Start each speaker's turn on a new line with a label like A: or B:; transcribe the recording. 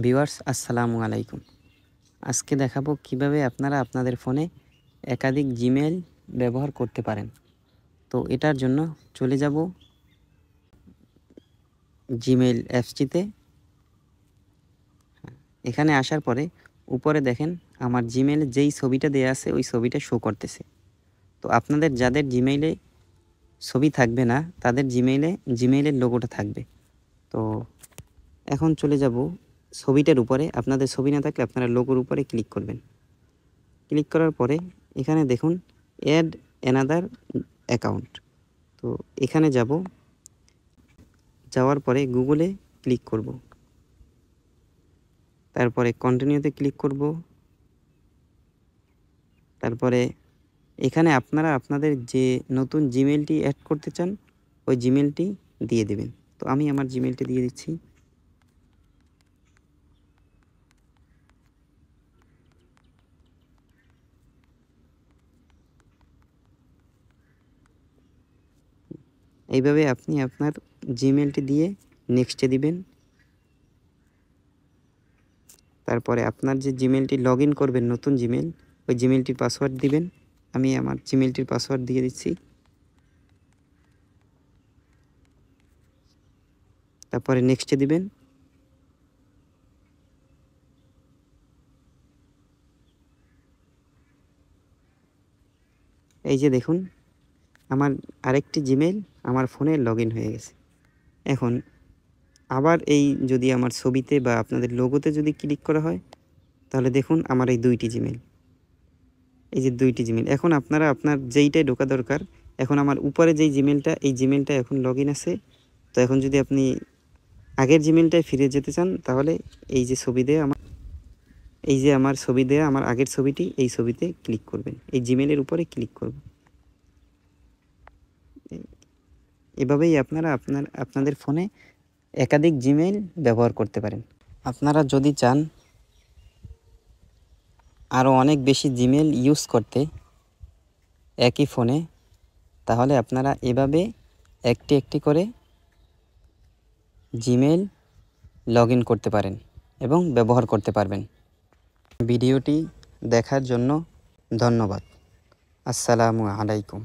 A: Viewers আসসালামু আলাইকুম। আজকে দেখাবো কিভাবে আপনারা আপনাদের ফোনে একাধিক জিমেইল ব্যবহার করতে পারেন। তো এটার জন্য চলে যাব জিমেইল অ্যাপসটিতে। এখানে আসার পরে উপরে দেখেন আমার জিমেইলে যেই ছবিটা দেয়া আছে ওই ছবিটা শো করতেছে। তো আপনাদের যাদের জিমেইলে ছবি থাকবে না তাদের জিমেইলের লোগোটা থাকবে। তো এখন চলে যাব ছবিটার উপরে। আপনাদের ছবি না থাকলে আপনারা লোগোর উপরে ক্লিক করবেন। ক্লিক করার পরে এখানে দেখুন অ্যাড অ্যানাদার অ্যাকাউন্ট। তো এখানে যাব, যাওয়ার পরে গুগলে ক্লিক করব, তারপরে কন্টিনিউতে ক্লিক করব। তারপরে এখানে আপনারা আপনাদের যে নতুন জিমেইলটি অ্যাড করতে চান ওই জিমেইলটি দিয়ে দেবেন। তো আমি আমার জিমেইলটি দিয়ে দিচ্ছি। এইভাবে আপনি আপনার জিমেইলটি দিয়ে নেক্সটে দিবেন। তারপরে আপনার যে জিমেইলটি লগ ইন করবেন নতুন জিমেইল ওই জিমেইলটির পাসওয়ার্ড দিবেন। আমি আমার জিমেইলটির পাসওয়ার্ড দিয়ে দিচ্ছি। তারপরে নেক্সটে দিবেন। এই যে দেখুন আমার আরেকটি জিমেইল আমার ফোনে লগ ইন হয়ে গেছে। এখন আবার এই যদি আমার ছবিতে বা আপনাদের লোগোতে যদি ক্লিক করা হয় তাহলে দেখুন আমার এই দুইটি জিমেইল, এই যে দুইটি জিমেইল। এখন আপনারা আপনার যেইটাই ঢোকা দরকার, এখন আমার উপরে যেই জিমেইলটা এই জিমেইলটা এখন লগ ইন আছে। তো এখন যদি আপনি আগের জিমেইলটায় ফিরে যেতে চান তাহলে এই যে ছবি দেয়া আমার, এই যে আমার ছবি দেয়া আমার আগের ছবিটি, এই ছবিতে ক্লিক করবেন, এই জিমেইলের উপরে ক্লিক করবেন। এভাবেই আপনারা আপনাদের ফোনে একাধিক জিমেইল ব্যবহার করতে পারেন। আপনারা যদি চান আরও অনেক বেশি জিমেইল ইউজ করতে একই ফোনে, তাহলে আপনারা এভাবে একটি একটি করে জিমেইল লগ ইন করতে পারেন এবং ব্যবহার করতে পারবেন। ভিডিওটি দেখার জন্য ধন্যবাদ। আসসালামু আলাইকুম।